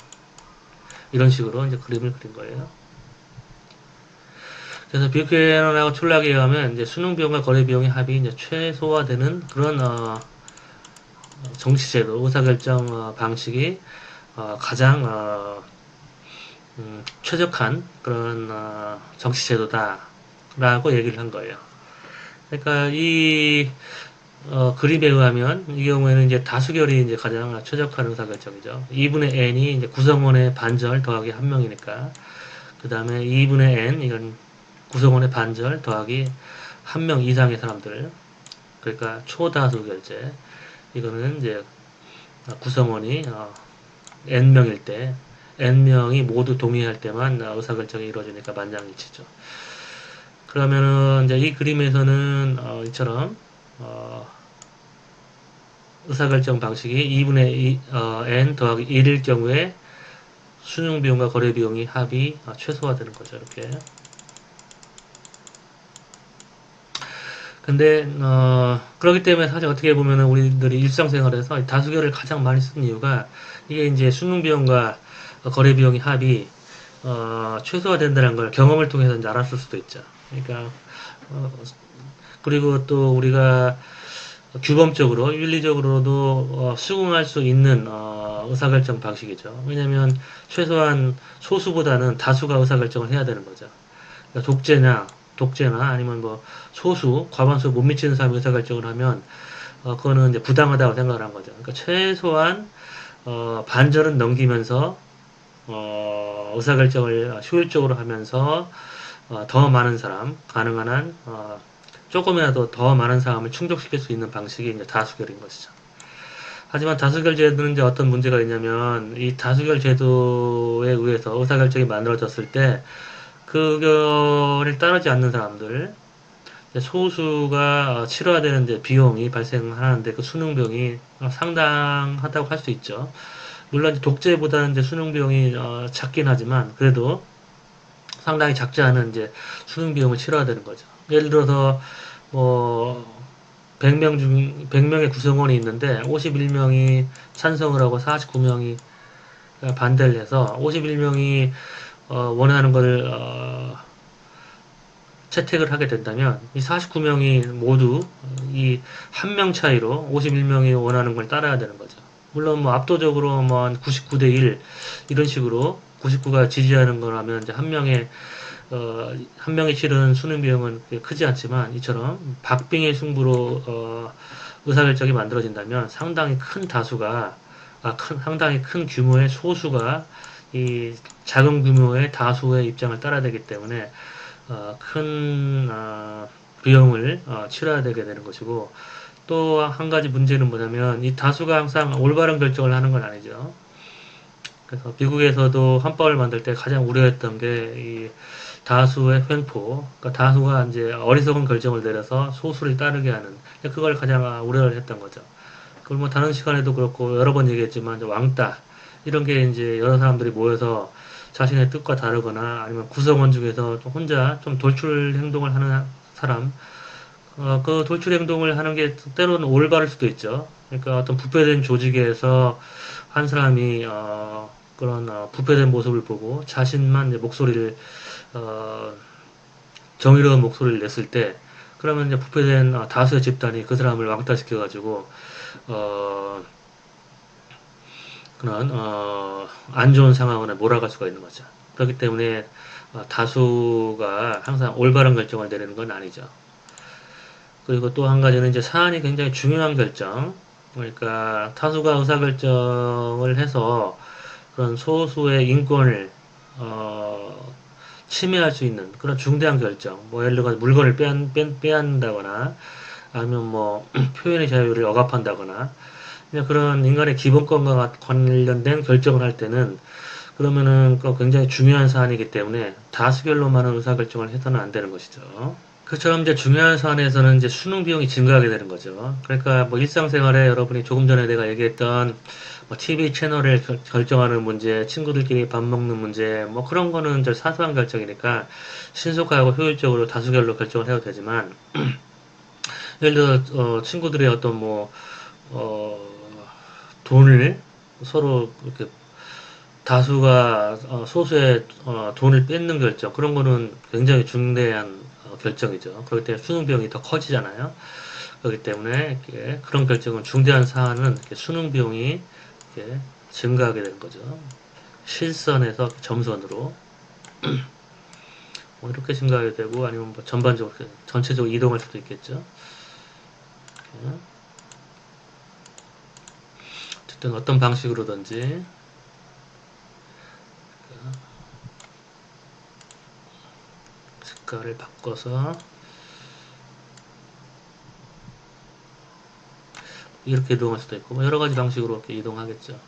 이런 식으로 이제 그림을 그린 거예요. 그래서 뷰캐넌하고 촐락에 의하면 이제 수능 비용과 거래 비용의 합이 이제 최소화되는 그런 정치제도 의사결정 방식이 가장 최적한 그런 정치제도다라고 얘기를 한 거예요. 그러니까 이 그림에 의하면 이 경우에는 이제 다수결이 이제 가장 최적화는 의사결정이죠. 2분의 n이 이제 구성원의 반절 더하기 한 명이니까 그 다음에 2분의 n 이건 구성원의 반절 더하기 한 명 이상의 사람들 그러니까 초다수 결제 이거는 이제 구성원이 n명일 때 n명이 모두 동의할 때만 의사결정이 이루어지니까 만장일치죠. 그러면은 이제 이 그림에서는 이처럼 의사결정 방식이 2분의 n 더하기 1일 경우에 수능비용과 거래비용이 합이 최소화되는 거죠. 이렇게. 근데 그렇기 때문에 사실 어떻게 보면은 우리들이 일상생활에서 다수결을 가장 많이 쓰는 이유가 이게 이제 수능비용과 거래비용이 합이 최소화된다는 걸 경험을 통해서 이제 알았을 수도 있죠. 그러니까 그리고 또 우리가 규범적으로 윤리적으로도 수긍할 수 있는 의사결정 방식이죠. 왜냐하면 최소한 소수보다는 다수가 의사결정을 해야 되는 거죠. 그러니까 독재나 아니면 뭐 소수 과반수 못 미치는 사람이 의사결정을 하면 그거는 이제 부당하다고 생각을 한 거죠. 그러니까 최소한 반절은 넘기면서 의사결정을 효율적으로 하면서 더 많은 사람 가능한 한 조금이라도 더 많은 사람을 충족시킬 수 있는 방식이 이제 다수결인 것이죠. 하지만 다수결 제도는 이제 어떤 문제가 있냐면 이 다수결 제도에 의해서 의사결정이 만들어졌을 때 그거를 따르지 않는 사람들 소수가 치러야 되는 이제 비용이 발생하는데 그 수능 비용이 상당하다고 할 수 있죠. 물론 이제 독재보다는 이제 수능 비용이 작긴 하지만 그래도 상당히 작지 않은 이제 수능 비용을 치러야 되는 거죠. 예를 들어서 뭐 100명의 구성원이 있는데 51명이 찬성을 하고 49명이 반대를 해서 51명이 원하는 것을 채택을 하게 된다면 이 49명이 모두 이 한 명 차이로 51명이 원하는 걸 따라야 되는 거죠. 물론 뭐 압도적으로 뭐 99대 1 이런 식으로 99가 지지하는 거라면 이제 한 명이 치른 수능 비용은 크지 않지만 이처럼 박빙의 승부로 의사결정이 만들어진다면 상당히 큰 다수가 상당히 큰 규모의 소수가 이 작은 규모의 다수의 입장을 따라야 되기 때문에 큰 비용을 치러야 되게 되는 것이고 또 한 가지 문제는 뭐냐면 이 다수가 항상 올바른 결정을 하는 건 아니죠. 그래서 미국에서도 헌법을 만들 때 가장 우려했던 게 이 다수의 횡포, 그러니까 다수가 이제 어리석은 결정을 내려서 소수를 따르게 하는 그걸 가장 우려를 했던 거죠. 그걸 뭐 다른 시간에도 그렇고 여러 번 얘기했지만 왕따 이런 게 이제 여러 사람들이 모여서 자신의 뜻과 다르거나 아니면 구성원 중에서 좀 혼자 좀 돌출 행동을 하는 사람 그 돌출 행동을 하는 게 때로는 올바를 수도 있죠. 그러니까 어떤 부패된 조직에서 한 사람이 그런 부패된 모습을 보고 자신만 이제 목소리를 어, 정의로운 목소리를 냈을 때 그러면 이제 부패된 다수의 집단이 그 사람을 왕따시켜 가지고 어, 그런 안 좋은 상황으로 몰아갈 수가 있는 거죠. 그렇기 때문에 다수가 항상 올바른 결정을 내리는 건 아니죠. 그리고 또 한 가지는 이제 사안이 굉장히 중요한 결정. 그러니까 타수가 의사결정을 해서 그런 소수의 인권을 침해할 수 있는 그런 중대한 결정. 뭐 예를 들어 물건을 빼앗는다거나 아니면 뭐 표현의 자유를 억압한다거나 그냥 그런 인간의 기본권과 관련된 결정을 할 때는 그러면은 굉장히 중요한 사안이기 때문에 다수결로만은 의사결정을 해서는 안 되는 것이죠. 그처럼 이제 중요한 사안에서는 이제 수능 비용이 증가하게 되는 거죠. 그러니까 뭐 일상생활에 여러분이 조금 전에 내가 얘기했던 뭐 TV 채널을 결정하는 문제, 친구들끼리 밥 먹는 문제, 뭐 그런 거는 저 사소한 결정이니까 신속하고 효율적으로 다수결로 결정을 해도 되지만 예를 들어 친구들의 어떤 뭐 돈을 서로 이렇게 다수가 소수의 돈을 뺏는 결정 그런 거는 굉장히 중대한 결정이죠. 그렇기 때문에 수능 비용이 더 커지잖아요. 그렇기 때문에 그런 결정은 중대한 사안은 수능 비용이 증가하게 되는 거죠. 실선에서 점선으로 뭐 이렇게 증가하게 되고 아니면 뭐 전반적으로 전체적으로 이동할 수도 있겠죠. 이렇게. 어쨌든 어떤 방식으로든지 색깔을 바꿔서 이렇게 이동할 수도 있고 뭐 여러 가지 방식으로 이렇게 이동하겠죠.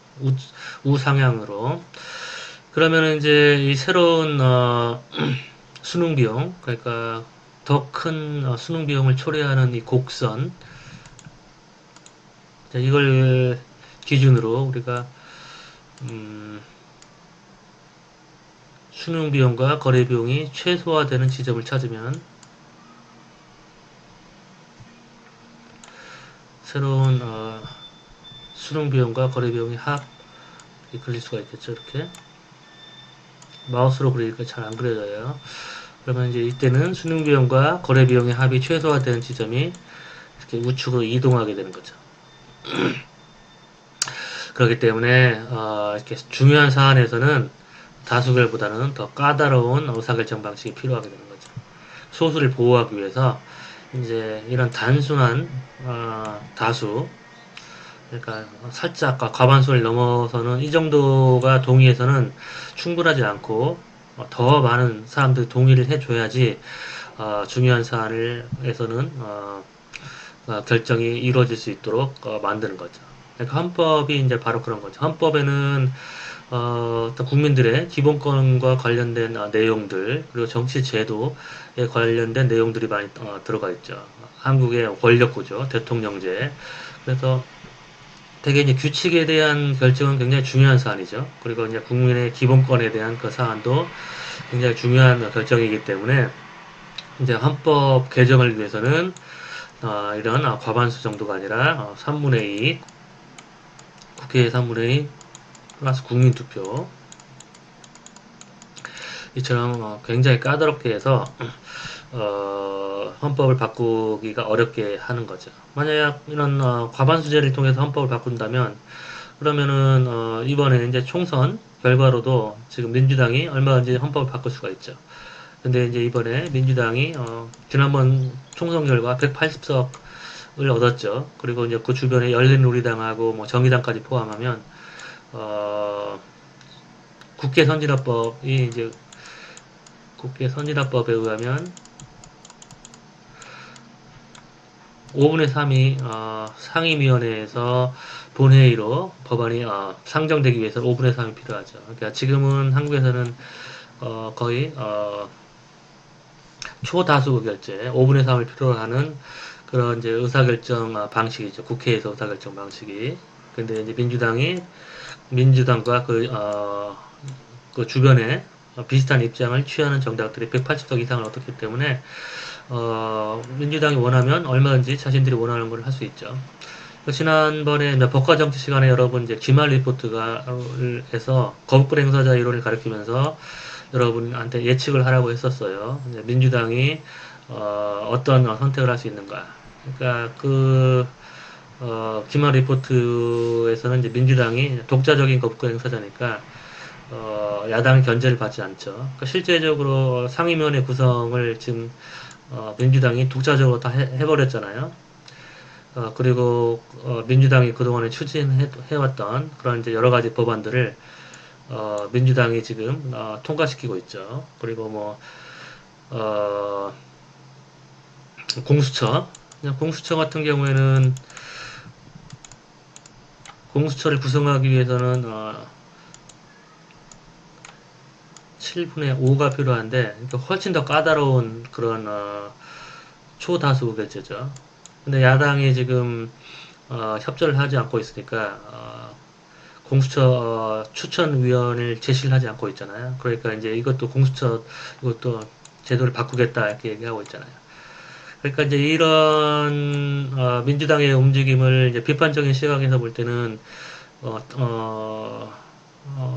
우상향으로. 그러면 이제 이 새로운 수능 비용, 그러니까 더 큰 수능 비용을 초래하는 이 곡선, 자, 이걸 기준으로 우리가 수능 비용과 거래 비용이 최소화되는 지점을 찾으면 새로운 수능 비용과 거래 비용의 합이 그릴 수가 있겠죠. 이렇게 마우스로 그리니까 잘 안 그려져요. 그러면 이제 이때는 수능 비용과 거래 비용의 합이 최소화되는 지점이 이렇게 우측으로 이동하게 되는 거죠. 그렇기 때문에 이렇게 중요한 사안에서는 다수결보다는 더 까다로운 의사결정 방식이 필요하게 되는 거죠. 소수를 보호하기 위해서 이제 이런 단순한 다수, 그러니까 살짝 과반수를 넘어서는 이 정도가 동의해서는 충분하지 않고 더 많은 사람들이 동의를 해줘야지 중요한 사안에서는 결정이 이루어질 수 있도록 만드는 거죠. 그러니까 헌법이 이제 바로 그런 거죠. 헌법에는 어떤 국민들의 기본권과 관련된 내용들, 그리고 정치 제도에 관련된 내용들이 많이 들어가 있죠. 한국의 권력구조, 대통령제. 그래서 되게 이제 규칙에 대한 결정은 굉장히 중요한 사안이죠. 그리고 이제 국민의 기본권에 대한 그 사안도 굉장히 중요한 결정이기 때문에 이제 헌법 개정을 위해서는 이런 과반수 정도가 아니라 3분의 2, 국회의 3분의 2 플러스 국민투표 이처럼 굉장히 까다롭게 해서 헌법을 바꾸기가 어렵게 하는 거죠. 만약 이런 과반수제를 통해서 헌법을 바꾼다면 그러면은 이번에 이제 총선 결과로도 지금 민주당이 얼마든지 헌법을 바꿀 수가 있죠. 근데 이제 이번에 민주당이 지난번 총선 결과 180석을 얻었죠. 그리고 이제 그 주변에 열린우리당하고 뭐 정의당까지 포함하면 국회 선진화법이 이제 국회 선진화법에 의하면 5분의 3이 상임위원회에서 본회의로 법안이 상정되기 위해서 5분의 3이 필요하죠. 그러니까 지금은 한국에서는 거의 초다수 의결제 5분의 3을 필요로 하는 그런 이제 의사결정 방식이죠. 국회에서 의사결정 방식이. 근데 이제 민주당과 그 주변에 비슷한 입장을 취하는 정당들이 180석 이상을 얻었기 때문에 민주당이 원하면 얼마든지 자신들이 원하는 걸 할 수 있죠. 지난번에 법과 정치 시간에 여러분 이제 기말 리포트가 해서 거부권 행사자 이론을 가리키면서 여러분한테 예측을 하라고 했었어요. 민주당이 어떤 선택을 할 수 있는가. 그러니까 기말 리포트에서는 이제 민주당이 독자적인 거부권 행사자니까 야당 견제를 받지 않죠. 그러니까 실제적으로 상임위원회 구성을 지금 민주당이 독자적으로 다 해버렸잖아요. 그리고 민주당이 그동안에 추진해왔던 그런 이제 여러 가지 법안들을 민주당이 지금 통과시키고 있죠. 그리고 뭐 공수처 같은 경우에는 공수처를 구성하기 위해서는 7분의 5가 필요한데 그러니까 훨씬 더 까다로운 그런 초다수 의결제죠. 근데 야당이 지금 협조를 하지 않고 있으니까 공수처 추천위원을 제시를 하지 않고 있잖아요. 그러니까 이제 이것도 제도를 바꾸겠다 이렇게 얘기하고 있잖아요. 그러니까 이제 이런 민주당의 움직임을 이제 비판적인 시각에서 볼 때는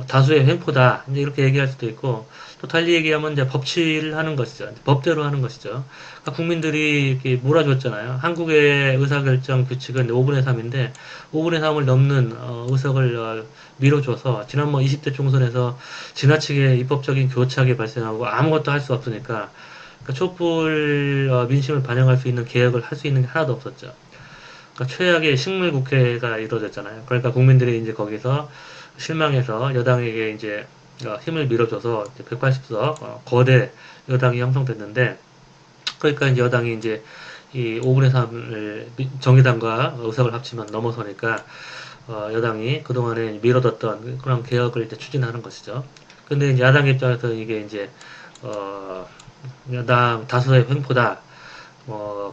다수의 횡포다 이렇게 얘기할 수도 있고 또 달리 얘기하면 이제 법치를 하는 것이죠. 법대로 하는 것이죠. 그러니까 국민들이 이렇게 몰아줬잖아요. 한국의 의사결정 규칙은 5분의 3인데 5분의 3을 넘는 의석을 밀어줘서 지난번 20대 총선에서 지나치게 입법적인 교착이 발생하고 아무것도 할 수 없으니까 그러니까 촛불 민심을 반영할 수 있는 개혁을 할 수 있는 게 하나도 없었죠. 그러니까 최악의 식물 국회가 이루어졌잖아요. 그러니까 국민들이 이제 거기서 실망해서 여당에게 이제 힘을 밀어줘서 180석 거대 여당이 형성됐는데, 그러니까 이제 여당이 이제 이 5분의 3을 정의당과 의석을 합치면 넘어서니까 여당이 그동안에 미뤄뒀던 그런 개혁을 이제 추진하는 것이죠. 근데 이제 야당 입장에서 이게 이제 여당 다수의 횡포다.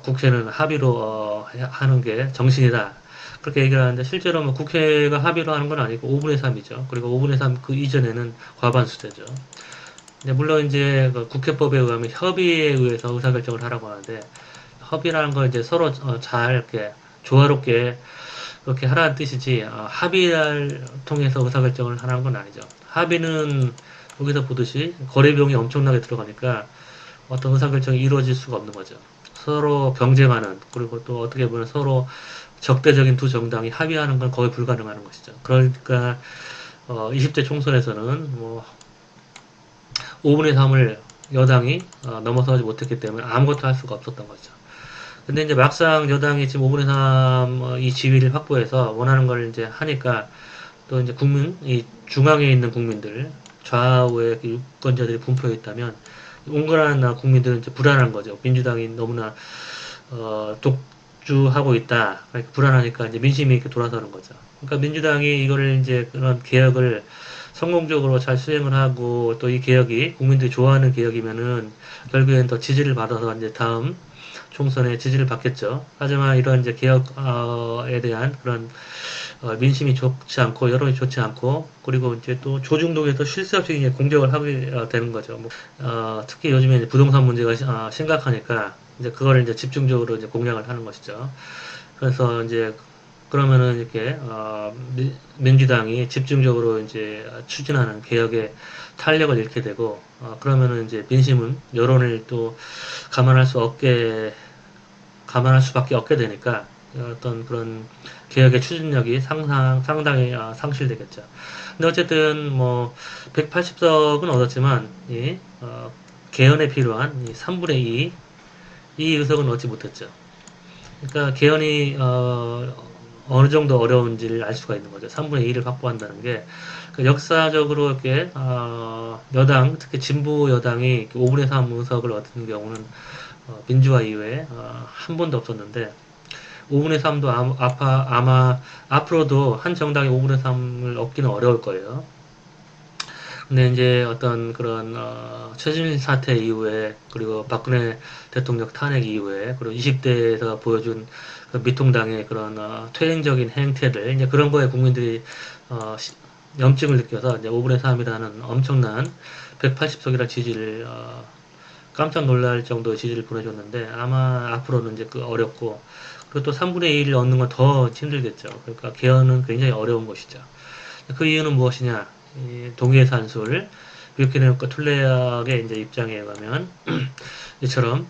국회는 합의로 하는 게 정신이다. 그렇게 얘기를 하는데 실제로 뭐 국회가 합의로 하는 건 아니고 5분의 3이죠. 그리고 5분의 3 그 이전에는 과반수제죠. 물론 이제 그 국회법에 의하면 협의에 의해서 의사결정을 하라고 하는데, 협의라는 건 이제 서로 잘 이렇게 조화롭게 그렇게 하라는 뜻이지, 합의를 통해서 의사결정을 하라는 건 아니죠. 합의는 여기서 보듯이 거래 비용이 엄청나게 들어가니까 어떤 의사결정이 이루어질 수가 없는 거죠. 서로 경쟁하는, 그리고 또 어떻게 보면 서로 적대적인 두 정당이 합의하는 건 거의 불가능한 것이죠. 그러니까 20대 총선에서는 뭐 5분의 3을 여당이 넘어서지 못했기 때문에 아무것도 할 수가 없었던 거죠. 근데 이제 막상 여당이 지금 5분의 3 이 지위를 확보해서 원하는 걸 이제 하니까, 또 이제 이 중앙에 있는 국민들, 좌우의 유권자들이 분포해 있다면 온건한 국민들은 이제 불안한 거죠. 민주당이 너무나 독주하고 있다. 그러니까 불안하니까 이제 민심이 이렇게 돌아서는 거죠. 그러니까 민주당이 이거를 이제 그런 개혁을 성공적으로 잘 수행을 하고, 또 이 개혁이 국민들이 좋아하는 개혁이면은 결국엔 더 지지를 받아서 이제 다음 총선에 지지를 받겠죠. 하지만 이런 이제 개혁에 대한 그런 민심이 좋지 않고, 여론이 좋지 않고, 그리고 이제 또 조중동에서 쉴 새 없이 이제 공격을 하게 되는 거죠. 뭐, 특히 요즘에 이제 부동산 문제가 심각하니까 이제 그거를 이제 집중적으로 이제 공략을 하는 것이죠. 그래서 이제 그러면은 이렇게 민주당이 집중적으로 이제 추진하는 개혁에 탄력을 잃게 되고, 그러면은 이제 민심은 여론을 또 감안할 수 없게 감안할 수밖에 없게 되니까 어떤 그런 개혁의 추진력이 상당히 상실되겠죠. 근데 어쨌든 뭐 180석은 얻었지만 개헌에 필요한 이 3분의 2 이 의석은 얻지 못했죠. 그러니까 개헌이 어느 정도 어려운지를 알 수가 있는 거죠. 3분의 2를 확보한다는 게 역사적으로 이렇게 여당, 특히 진보 여당이 5분의 3 의석을 얻은 경우는 민주화 이후에 한 번도 없었는데, 5분의 3도 아마 앞으로도 한 정당이 5분의 3을 얻기는 어려울 거예요. 근데 이제 어떤 그런 최순실 사태 이후에, 그리고 박근혜 대통령 탄핵 이후에, 그리고 20대에서 보여준 그 미통당의 그런 퇴행적인 행태들, 이제 그런 거에 국민들이 염증을 느껴서 이제 5분의 3이라는 엄청난 180석이라는 지지를 깜짝 놀랄 정도의 지지를 보내줬는데, 아마 앞으로는 이제 그 어렵고, 그리고 또 3분의 1을 얻는 건 더 힘들겠죠. 그러니까 개헌은 굉장히 어려운 것이죠. 그 이유는 무엇이냐? 이 동의의 산술, 뷰키넨과 툴레악의 이제 입장에 의하면 이처럼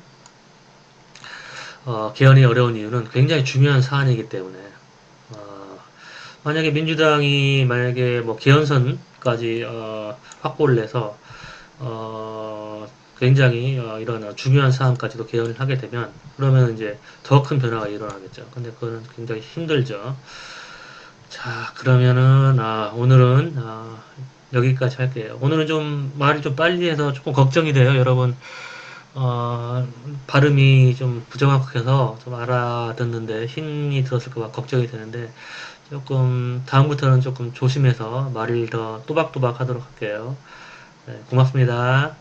개헌이 어려운 이유는 굉장히 중요한 사안이기 때문에, 만약에 민주당이 만약에 뭐 개헌선까지 확보를 해서 굉장히 이런 중요한 사안까지도 개헌을 하게 되면, 그러면 이제 더 큰 변화가 일어나겠죠. 근데 그거는 굉장히 힘들죠. 자, 그러면은 오늘은 여기까지 할게요. 오늘은 좀 말을 좀 빨리 해서 조금 걱정이 돼요, 여러분. 발음이 좀 부정확해서 좀 알아듣는데 힘이 들었을까 봐 걱정이 되는데, 조금 다음부터는 조금 조심해서 말을 더 또박또박 하도록 할게요. 네, 고맙습니다.